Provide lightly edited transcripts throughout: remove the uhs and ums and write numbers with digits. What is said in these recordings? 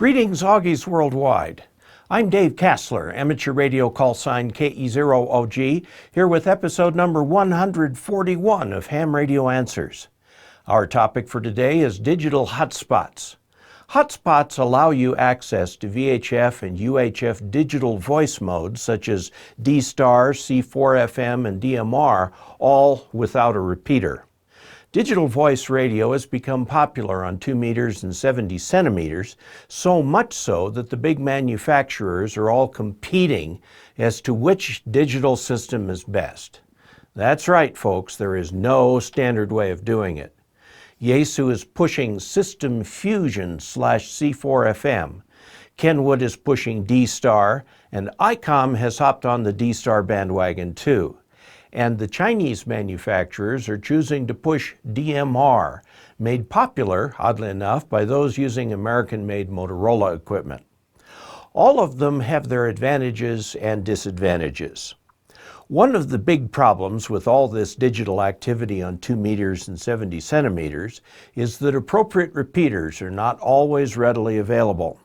Greetings, Augies worldwide. I'm Dave Kassler, amateur radio call sign KE0OG, here with episode number 141 of Ham Radio Answers. Our topic for today is digital hotspots. Hotspots allow you access to VHF and UHF digital voice modes such as D-Star, C4FM, and DMR, all without a repeater. Digital voice radio has become popular on 2 meters and 70 centimeters, so much so that the big manufacturers are all competing as to which digital system is best. That's right, folks, there is no standard way of doing it. Yaesu is pushing System Fusion / C4FM. Kenwood is pushing D-Star, and ICOM has hopped on the D-Star bandwagon too. And the Chinese manufacturers are choosing to push DMR, made popular, oddly enough, by those using American-made Motorola equipment. All of them have their advantages and disadvantages. One of the big problems with all this digital activity on 2 meters and 70 centimeters is that appropriate repeaters are not always readily available.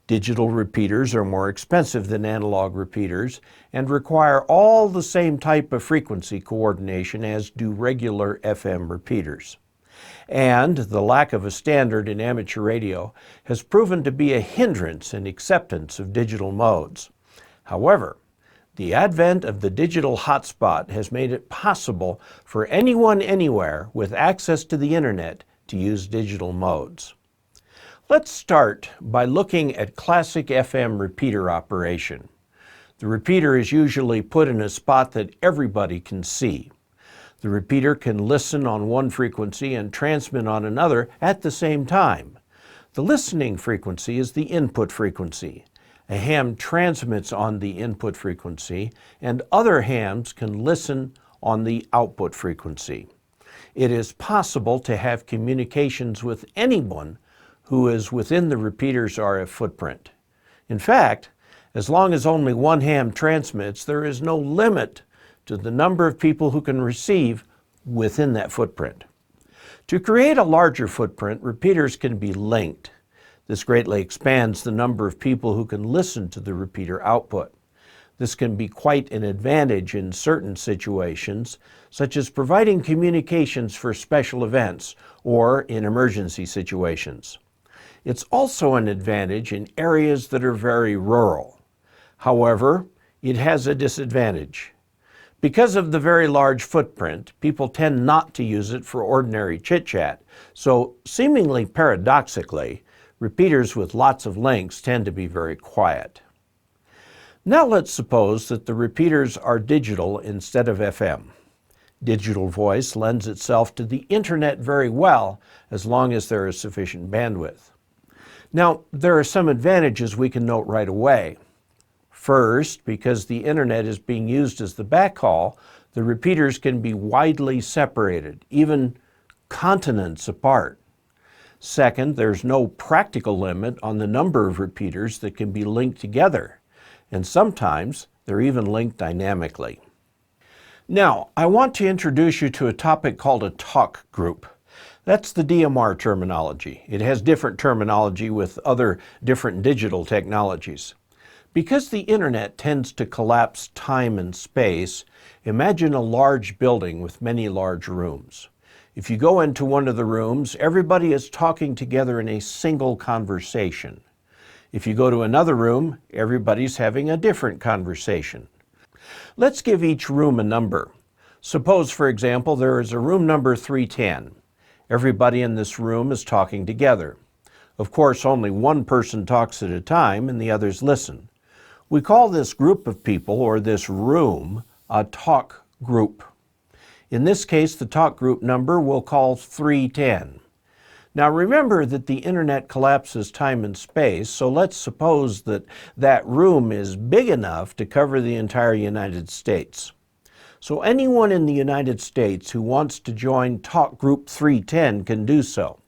Digital repeaters are more expensive than analog repeaters and require all the same type of frequency coordination as do regular FM repeaters. And the lack of a standard in amateur radio has proven to be a hindrance in acceptance of digital modes. However, the advent of the digital hotspot has made it possible for anyone anywhere with access to the internet to use digital modes. Let's start by looking at classic FM repeater operation. The repeater is usually put in a spot that everybody can see. The repeater can listen on one frequency and transmit on another at the same time. The listening frequency is the input frequency. A ham transmits on the input frequency, and other hams can listen on the output frequency. It is possible to have communications with anyone who is within the repeater's RF footprint. In fact, as long as only one ham transmits, there is no limit to the number of people who can receive within that footprint. To create a larger footprint, repeaters can be linked. This greatly expands the number of people who can listen to the repeater output. This can be quite an advantage in certain situations, such as providing communications for special events or in emergency situations. It's also an advantage in areas that are very rural. However, it has a disadvantage. Because of the very large footprint, people tend not to use it for ordinary chit-chat, so seemingly paradoxically, repeaters with lots of links tend to be very quiet. Now let's suppose that the repeaters are digital instead of FM. Digital voice lends itself to the internet very well as long as there is sufficient bandwidth. Now, there are some advantages we can note right away. First, because the internet is being used as the backhaul, the repeaters can be widely separated, even continents apart. Second, there's no practical limit on the number of repeaters that can be linked together, and sometimes they're even linked dynamically. Now, I want to introduce you to a topic called a talk group. That's the DMR terminology. It has different terminology with other different digital technologies. Because the internet tends to collapse time and space, imagine a large building with many large rooms. If you go into one of the rooms, everybody is talking together in a single conversation. If you go to another room, everybody's having a different conversation. Let's give each room a number. Suppose, for example, there is a room number 310. Everybody in this room is talking together. Of course, only one person talks at a time and the others listen. We call this group of people, or this room, a talk group. In this case, the talk group number we'll call 310. Now remember that the internet collapses time and space, so let's suppose that that room is big enough to cover the entire United States. So anyone in the United States who wants to join Talk Group 310 can do so.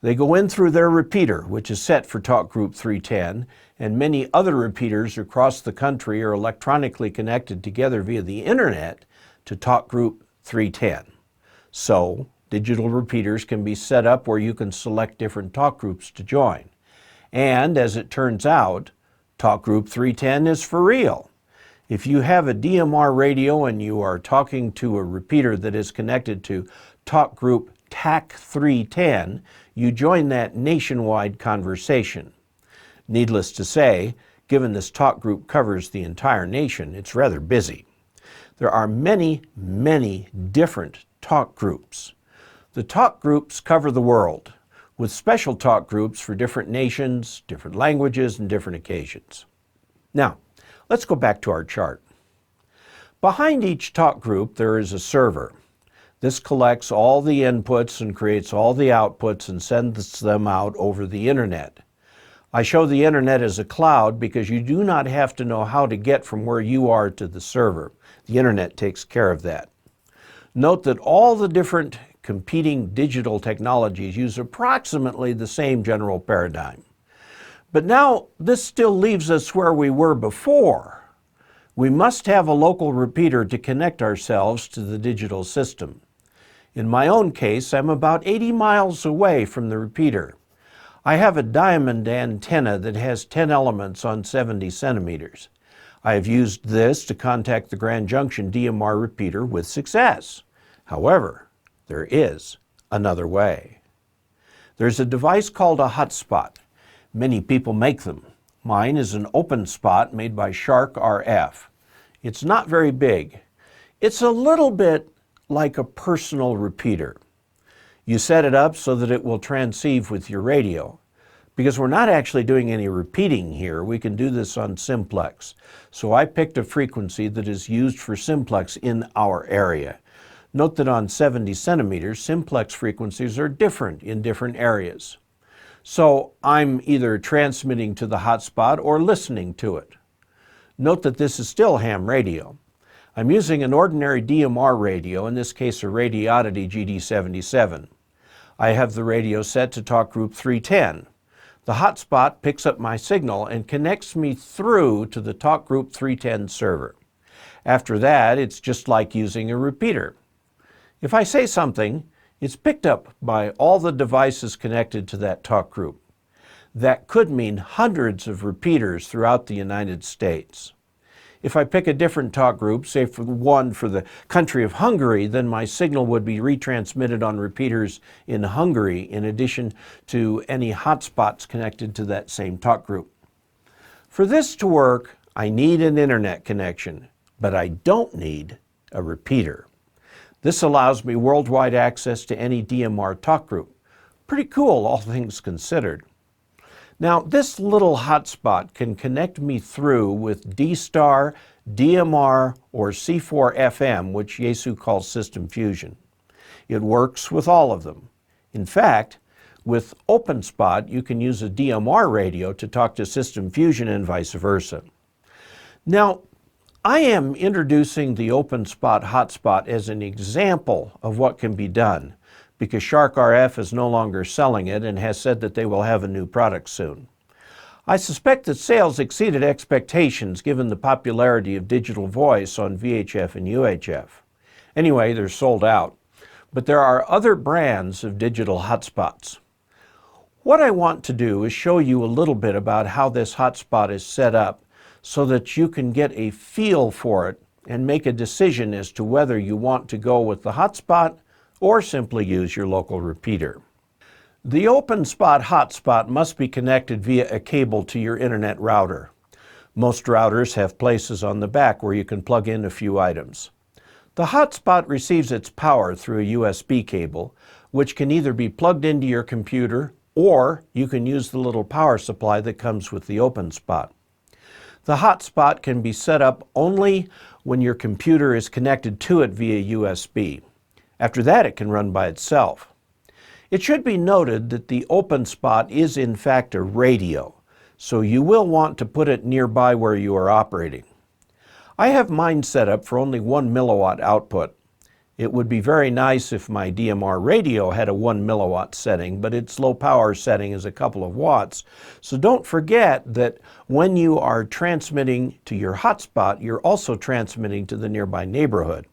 They go in through their repeater, which is set for Talk Group 310, and many other repeaters across the country are electronically connected together via the internet to Talk Group 310. So, digital repeaters can be set up where you can select different talk groups to join. And as it turns out, Talk Group 310 is for real. If you have a DMR radio and you are talking to a repeater that is connected to Talk Group TAC 310, you join that nationwide conversation. Needless to say, given this talk group covers the entire nation, it's rather busy. There are many, many different talk groups. The talk groups cover the world, with special talk groups for different nations, different languages, and different occasions. Now, let's go back to our chart. Behind each talk group, there is a server. This collects all the inputs and creates all the outputs and sends them out over the internet. I show the internet as a cloud because you do not have to know how to get from where you are to the server. The internet takes care of that. Note that all the different competing digital technologies use approximately the same general paradigm. But now this still leaves us where we were before. We must have a local repeater to connect ourselves to the digital system. In my own case, I'm about 80 miles away from the repeater. I have a diamond antenna that has 10 elements on 70 centimeters. I have used this to contact the Grand Junction DMR repeater with success. However, there is another way. There's a device called a hotspot. Many people make them. Mine is an open spot made by C4FM. It's not very big. It's a little bit like a personal repeater. You set it up so that it will transceive with your radio. Because we're not actually doing any repeating here, we can do this on simplex. So I picked a frequency that is used for simplex in our area. Note that on 70 centimeters, simplex frequencies are different in different areas. So I'm either transmitting to the hotspot or listening to it. Note that this is still ham radio. I'm using an ordinary DMR radio, in this case a Radioddity GD77. I have the radio set to Talk Group 310. The hotspot picks up my signal and connects me through to the Talk Group 310 server. After that, it's just like using a repeater. If I say something, it's picked up by all the devices connected to that talk group. That could mean hundreds of repeaters throughout the United States. If I pick a different talk group, say for the country of Hungary, then my signal would be retransmitted on repeaters in Hungary in addition to any hotspots connected to that same talk group. For this to work, I need an internet connection, but I don't need a repeater. This allows me worldwide access to any DMR talk group. Pretty cool, all things considered. Now, this little hotspot can connect me through with D-Star, DMR, or C4FM, which Yaesu calls System Fusion. It works with all of them. In fact, with OpenSpot, you can use a DMR radio to talk to System Fusion and vice versa. Now, I am introducing the OpenSpot hotspot as an example of what can be done, because C4FM is no longer selling it and has said that they will have a new product soon. I suspect that sales exceeded expectations given the popularity of digital voice on VHF and UHF. Anyway, they're sold out, but there are other brands of digital hotspots. What I want to do is show you a little bit about how this hotspot is set up so that you can get a feel for it and make a decision as to whether you want to go with the hotspot or simply use your local repeater. The OpenSpot hotspot must be connected via a cable to your internet router. Most routers have places on the back where you can plug in a few items. The hotspot receives its power through a USB cable, which can either be plugged into your computer or you can use the little power supply that comes with the OpenSpot. The hotspot can be set up only when your computer is connected to it via USB. After that, it can run by itself. It should be noted that the OpenSpot is in fact a radio, so you will want to put it nearby where you are operating. I have mine set up for only 1 milliwatt output. It would be very nice if my DMR radio had a 1 milliwatt setting, but its low power setting is a couple of watts. So don't forget that when you are transmitting to your hotspot, you're also transmitting to the nearby neighborhood.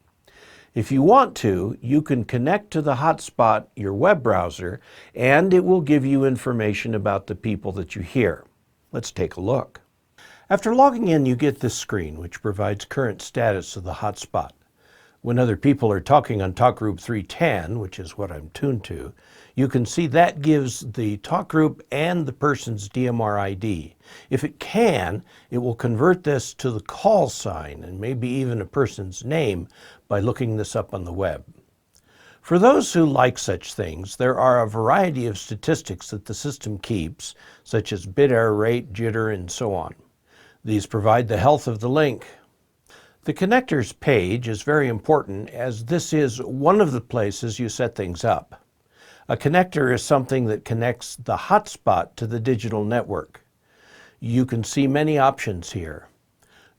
If you want to, you can connect to the hotspot your web browser, and it will give you information about the people that you hear. Let's take a look. After logging in, you get this screen, which provides current status of the hotspot. When other people are talking on talk group 310, which is what I'm tuned to, you can see that gives the talk group and the person's DMR ID. If it can, it will convert this to the call sign and maybe even a person's name by looking this up on the web. For those who like such things, there are a variety of statistics that the system keeps, such as bit error rate, jitter, and so on. These provide the health of the link. The connectors page is very important, as this is one of the places you set things up. A connector is something that connects the hotspot to the digital network. You can see many options here.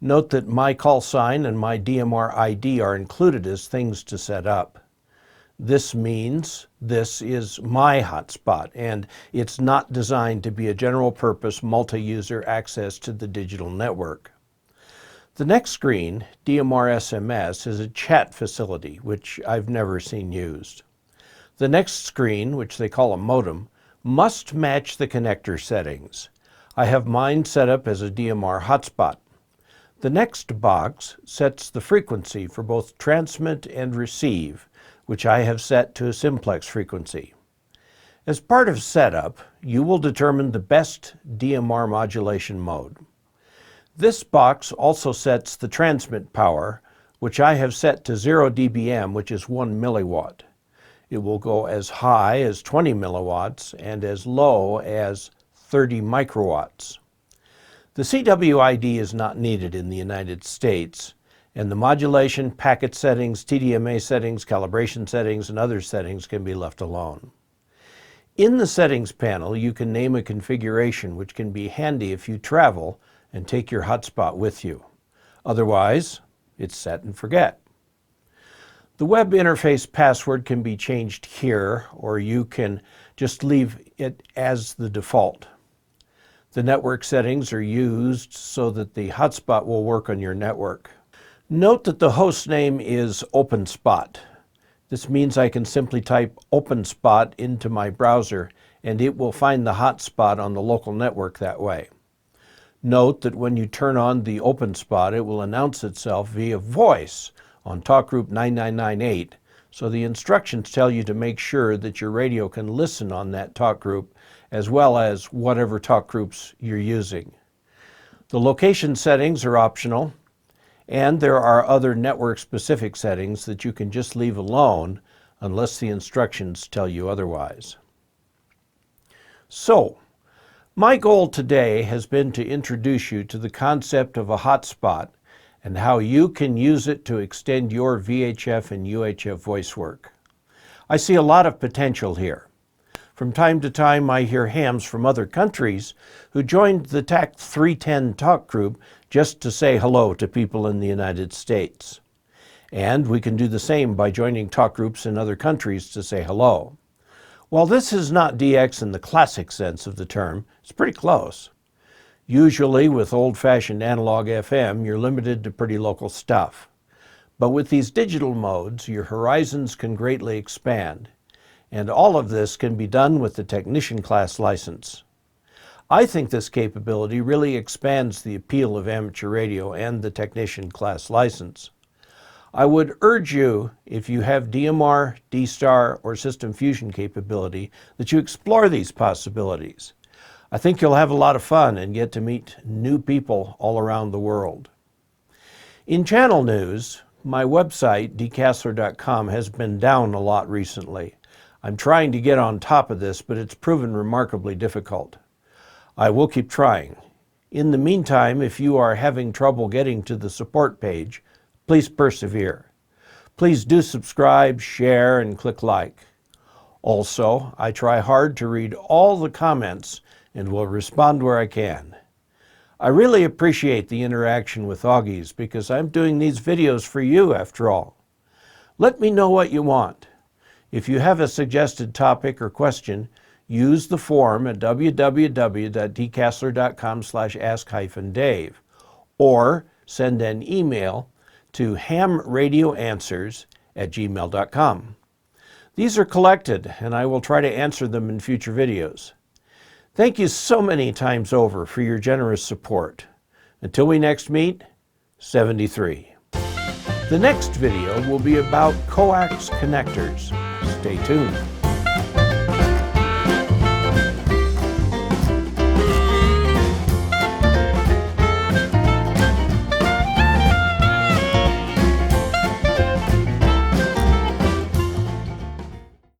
Note that my call sign and my DMR ID are included as things to set up. This means this is my hotspot, and it's not designed to be a general purpose multi-user access to the digital network. The next screen, DMR SMS, is a chat facility, which I've never seen used. The next screen, which they call a modem, must match the connector settings. I have mine set up as a DMR hotspot. The next box sets the frequency for both transmit and receive, which I have set to a simplex frequency. As part of setup, you will determine the best DMR modulation mode. This box also sets the transmit power, which I have set to 0 dBm, which is 1 milliwatt. It will go as high as 20 milliwatts and as low as 30 microwatts. The CWID is not needed in the United States, and the modulation, packet settings, TDMA settings, calibration settings, and other settings can be left alone. In the settings panel, you can name a configuration, which can be handy if you travel and take your hotspot with you. Otherwise, it's set and forget. The web interface password can be changed here, or you can just leave it as the default. The network settings are used so that the hotspot will work on your network. Note that the host name is OpenSpot. This means I can simply type OpenSpot into my browser and it will find the hotspot on the local network that way. Note that when you turn on the OpenSpot, it will announce itself via voice on talkgroup 9998, so the instructions tell you to make sure that your radio can listen on that talk group as well as whatever talk groups you're using. The location settings are optional, and there are other network-specific settings that you can just leave alone unless the instructions tell you otherwise. So, my goal today has been to introduce you to the concept of a hotspot and how you can use it to extend your VHF and UHF voice work. I see a lot of potential here. From time to time, I hear hams from other countries who joined the TAC 310 talk group just to say hello to people in the United States. And we can do the same by joining talk groups in other countries to say hello. While this is not DX in the classic sense of the term, it's pretty close. Usually with old-fashioned analog FM, you're limited to pretty local stuff. But with these digital modes, your horizons can greatly expand. And all of this can be done with the technician class license. I think this capability really expands the appeal of amateur radio and the technician class license. I would urge you, if you have DMR, D-Star, or System Fusion capability, that you explore these possibilities. I think you'll have a lot of fun and get to meet new people all around the world. In channel news, my website, dkassler.com, has been down a lot recently. I'm trying to get on top of this, but it's proven remarkably difficult. I will keep trying. In the meantime, if you are having trouble getting to the support page, please persevere. Please do subscribe, share, and click like. Also, I try hard to read all the comments and will respond where I can. I really appreciate the interaction with Augies because I'm doing these videos for you after all. Let me know what you want. If you have a suggested topic or question, use the form at www.dkassler.com/ask-dave or send an email to hamradioanswers ham.radio@gmail.com. These are collected, and I will try to answer them in future videos. Thank you so many times over for your generous support. Until we next meet, 73. The next video will be about coax connectors. Stay tuned.